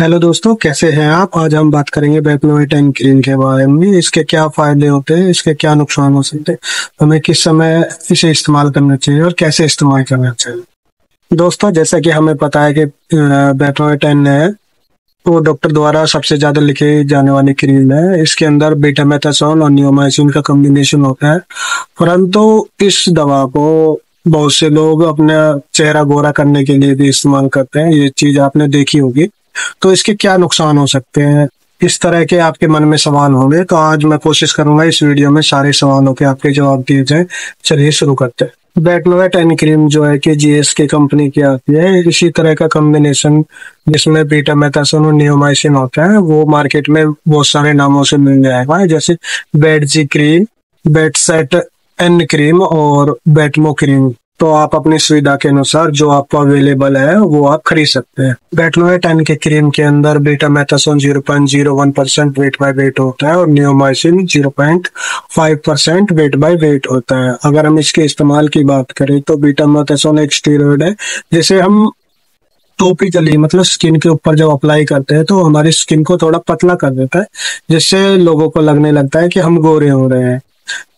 Hello दोस्तों, कैसे हैं आप। आज हम बात करेंगे बेक्लोमेटाइन क्रीम के बारे में। इसके क्या फायदे होते हैं, इसके क्या नुकसान हो सकते हैं, हमें किस समय इसे इस्तेमाल करना चाहिए और कैसे इस्तेमाल करना चाहिए। दोस्तों, जैसा कि हमें पता है कि बेक्लोमेटाइन है वो डॉक्टर द्वारा सबसे ज्यादा लिखी जाने वाली क्रीम है। इसके अंदर बीटामेथासोन और नियोमाइसिन का कॉम्बिनेशन होता है। परंतु इस दवा को बहुत से लोग अपना चेहरा गोरा करने के लिए भी इस्तेमाल करते हैं। ये चीज आपने देखी होगी। तो इसके क्या नुकसान हो सकते हैं, इस तरह के आपके मन में सवाल होंगे। तो आज मैं कोशिश करूंगा इस वीडियो में सारे सवालों के आपके जवाब दिए जाए। चलिए शुरू करते हैं। बेक्लोमेटाइन क्रीम जो है कि जीएसके कंपनी की आती है। इसी तरह का कॉम्बिनेशन जिसमें बीटामेथासोन और नियोमाइसिन होता है वो मार्केट में बहुत सारे नामों से मिल जाएगा, जैसे बेटजी क्रीम, बेटसेट एन क्रीम और बेटमो क्रीम। तो आप अपनी सुविधा के अनुसार जो आपको अवेलेबल है वो आप खरीद सकते हैं। बेक्लोमेटाइन के क्रीम के अंदर बीटामेथासोन 0.01% वेट बाय वेट होता है और नियोमाइसिन 0.5% वेट बाय वेट होता है। अगर हम इसके इस्तेमाल की बात करें तो बीटामेथासोन एक स्टेरॉइड है, जिसे हम टॉपिकली मतलब स्किन के ऊपर जब अप्लाई करते हैं तो हमारी स्किन को थोड़ा पतला कर देता है, जिससे लोगों को लगने लगता है कि हम गोरे हो रहे हैं।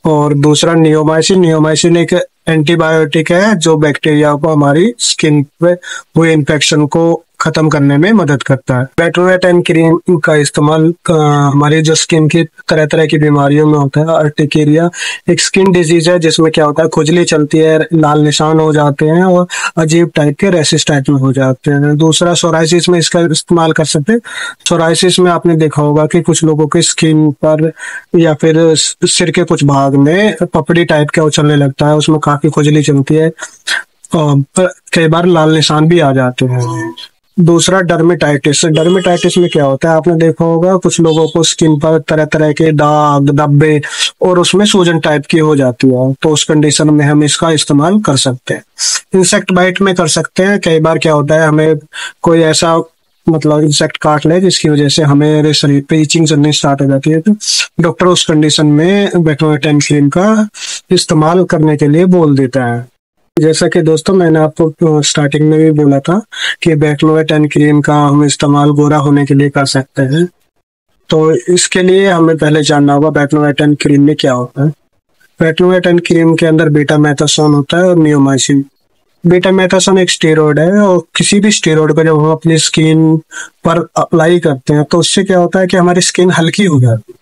और दूसरा नियोमाइसिन, नियोमाइसिन एक एंटीबायोटिक है जो बैक्टीरिया को हमारी स्किन पे हुए इन्फेक्शन को खत्म करने में मदद करता है। बेक्लोमेटाइन क्रीम का इस्तेमाल हमारी जो स्किन की तरह तरह की बीमारियों में होता है। अर्टिकेरिया एक स्किन डिजीज है जिसमें क्या होता है, खुजली चलती है, लाल निशान हो जाते हैं और अजीब टाइप के रैशेस टाइप में हो जाते हैं। दूसरा सोराइसिस में इसका इस्तेमाल कर सकते हैं। सोराइसिस में आपने देखा होगा कि कुछ लोगों की स्किन पर या फिर सिर के कुछ भाग में पपड़ी टाइप का उछलने लगता है, उसमें काफी खुजली चलती है और कई बार लाल निशान भी आ जाते हैं। दूसरा डर्मेटाइटिस, डर्मेटाइटिस में क्या होता है, आपने देखा होगा कुछ लोगों को स्किन पर तरह तरह के दाग धब्बे और उसमें सूजन टाइप की हो जाती है। तो उस कंडीशन में हम इसका इस्तेमाल कर सकते हैं। इंसेक्ट बाइट में कर सकते हैं। कई बार क्या होता है, हमें कोई ऐसा मतलब इंसेक्ट काट ले जिसकी वजह से हमें शरीर पे इचिंग चलनी स्टार्ट हो जाती है, तो डॉक्टर उस कंडीशन में बेक्लोमेटाइन क्रीम का इस्तेमाल करने के लिए बोल देता है। जैसा कि दोस्तों मैंने आपको स्टार्टिंग में भी बोला था कि बेक्लोमेटाइन क्रीम का हम इस्तेमाल गोरा होने के लिए कर सकते हैं। तो इसके लिए हमें पहले जानना होगा बेक्लोमेटाइन क्रीम में क्या होता है। बेक्लोमेटाइन क्रीम के अंदर बीटामेथासोन होता है और नियोमाइसिन। बीटामेथासोन एक स्टेरॉइड है और किसी भी स्टेरॉइड को जब हम अपनी स्किन पर अप्लाई करते हैं तो उससे क्या होता है कि हमारी स्किन हल्की हो जाती है,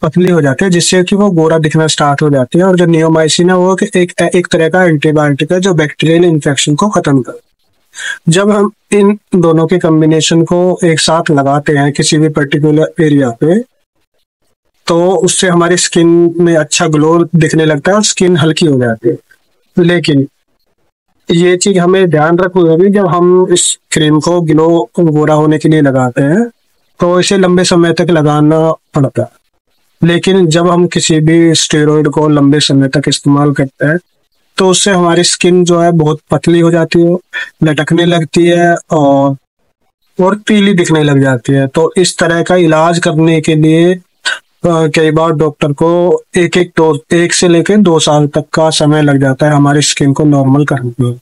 पतली हो जाती है, जिससे कि वो गोरा दिखना स्टार्ट हो जाती है। और जो नियोमाइसिन है वो एक तरह का एंटीबायोटिक है जो बैक्टीरियल इन्फेक्शन को खत्म कर। जब हम इन दोनों के कॉम्बिनेशन को एक साथ लगाते हैं किसी भी पर्टिकुलर एरिया पे, तो उससे हमारी स्किन में अच्छा ग्लो दिखने लगता है और स्किन हल्की हो जाती है। लेकिन ये चीज हमें ध्यान रखनी होगी, जब हम इस क्रीम को ग्लो गोरा होने के लिए लगाते हैं तो इसे लंबे समय तक लगाना पड़ता है। लेकिन जब हम किसी भी स्टेरॉइड को लंबे समय तक इस्तेमाल करते हैं तो उससे हमारी स्किन जो है बहुत पतली हो जाती है, लटकने लगती है और पीली दिखने लग जाती है। तो इस तरह का इलाज करने के लिए कई बार डॉक्टर को एक से लेकर 2 साल तक का समय लग जाता है हमारी स्किन को नॉर्मल करने में।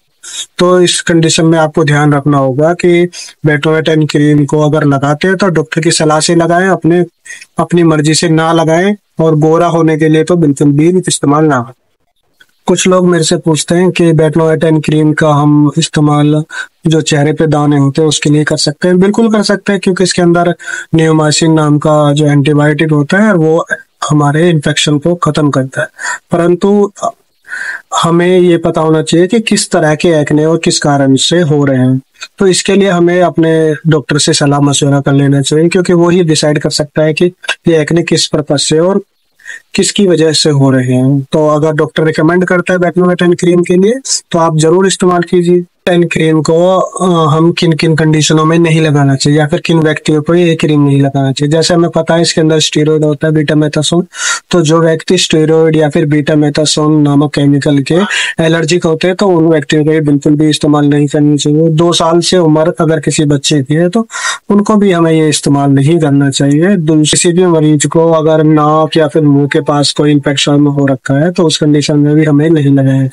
तो इस कंडीशन में आपको ध्यान रखना होगा कि बेक्लोमेटाइन क्रीम को अगर लगाते हैं तो डॉक्टर की सलाह से लगाएं, अपनी मर्जी से ना लगाएं। और गोरा होने के लिए तो बिल्कुल भी इस्तेमाल ना करें। कुछ लोग मेरे से पूछते हैं कि बेक्लोमेटाइन क्रीम का हम इस्तेमाल जो चेहरे पे दाने होते हैं उसके लिए कर सकते हैं। बिल्कुल कर सकते हैं, क्योंकि इसके अंदर नियोमाइसिन नाम का जो एंटीबायोटिक होता है वो हमारे इन्फेक्शन को खत्म करता है। परंतु हमें ये पता होना चाहिए कि किस तरह के एक्ने और किस कारण से हो रहे हैं। तो इसके लिए हमें अपने डॉक्टर से सलाह मशवरा कर लेना चाहिए, क्योंकि वो ही डिसाइड कर सकता है कि ये एक्ने किस पर्पज से और किसकी वजह से हो रहे हैं। तो अगर डॉक्टर रिकमेंड करता है बेक्लोमेटाइन क्रीम के लिए तो आप जरूर इस्तेमाल कीजिए। टेन क्रीम को हम किन किन कंडीशनों में नहीं लगाना चाहिए या फिर किन व्यक्तियों को ये क्रीम नहीं लगाना चाहिए। जैसे हमें पता है इसके अंदर स्टेरॉइड होता है बीटामेथासोन। तो जो व्यक्ति स्टेरॉइड या फिर बीटामेथासोन नामक केमिकल के एलर्जिक होते हैं तो उन व्यक्तियों को ये बिल्कुल भी इस्तेमाल नहीं करनी चाहिए। 2 साल से उम्र अगर किसी बच्चे की है तो उनको भी हमें ये इस्तेमाल नहीं करना चाहिए। किसी भी मरीज को अगर नाक या फिर मुंह के पास कोई इन्फेक्शन हो रखा है तो उस कंडीशन में भी हमें नहीं लगाना चाहिए।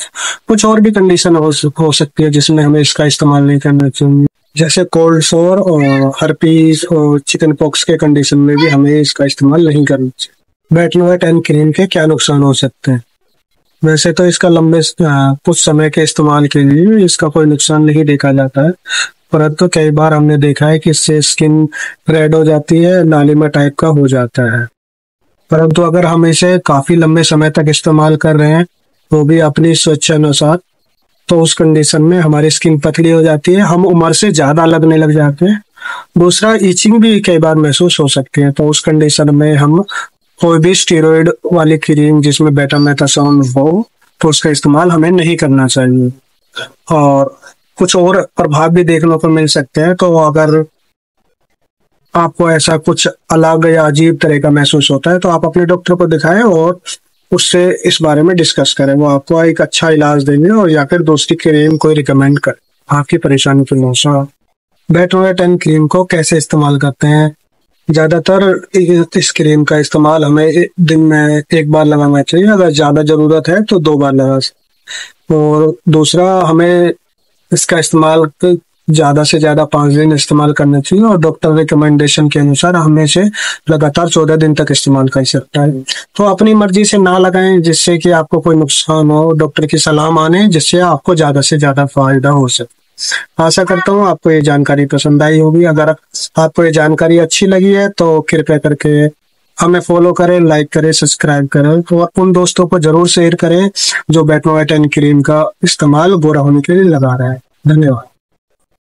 कुछ और भी कंडीशन हो सकती है जिसमें हमें इसका इस्तेमाल नहीं करना चाहिए। जैसे कोल्ड सोर और हर्पीस और चिकन पॉक्स के कंडीशन में भी हमें इसका इस्तेमाल नहीं करना चाहिए। बेटनोवेट एंड क्रीम के क्या नुकसान हो सकते हैं? वैसे तो इसका लंबे कुछ समय के इस्तेमाल के लिए इसका कोई नुकसान नहीं देखा जाता है, परंतु कई बार हमने देखा है कि इससे स्किन रेड हो जाती है, नालीमा टाइप का हो जाता है। परंतु अगर हम इसे काफी लंबे समय तक इस्तेमाल कर रहे हैं, वो भी अपनी स्वेच्छानुसार, तो उस कंडीशन में हमारी स्किन पतली हो जाती है, हम उम्र से ज्यादा लगने लग जाते हैं। दूसरा, इचिंग भी कई बार महसूस हो सकती है, तो उस कंडीशन में हम कोई भी स्टेरॉइड वाली क्रीम जिसमें बेटामेथासोन हो, तो उसका इस्तेमाल हमें नहीं करना चाहिए। और कुछ और प्रभाव भी देखने को मिल सकते हैं, तो अगर आपको ऐसा कुछ अलग या अजीब तरह का महसूस होता है, तो आप अपने डॉक्टर को दिखाएं और उससे इस बारे में डिस्कस करें। वो आपको एक अच्छा इलाज देंगे और या फिर दूसरी क्रीम कोई रिकमेंड कर आपकी परेशानी के अनुसार। बेटनोवेट एंड क्रीम को कैसे इस्तेमाल करते हैं? ज्यादातर इस क्रीम का इस्तेमाल हमें दिन में एक बार लगाना चाहिए, अगर ज्यादा जरूरत है तो 2 बार लगा सकते। और दूसरा, हमें इसका इस्तेमाल ज्यादा से ज्यादा 5 दिन इस्तेमाल करना चाहिए और डॉक्टर रिकमेंडेशन के अनुसार हमें इसे लगातार 14 दिन तक इस्तेमाल कर सकता है। तो अपनी मर्जी से ना लगाएं जिससे कि आपको कोई नुकसान हो, डॉक्टर की सलाह माने जिससे आपको ज्यादा से ज्यादा फायदा हो सके। आशा करता हूँ आपको ये जानकारी पसंद आई होगी। अगर आपको ये जानकारी अच्छी लगी है तो कृपया करके हमें फॉलो करें, लाइक करें, सब्सक्राइब करें और उन दोस्तों को जरूर शेयर करें जो बेटनोवेट एंड क्रीम का इस्तेमाल गोरा होने के लिए लगा रहे हैं। धन्यवाद।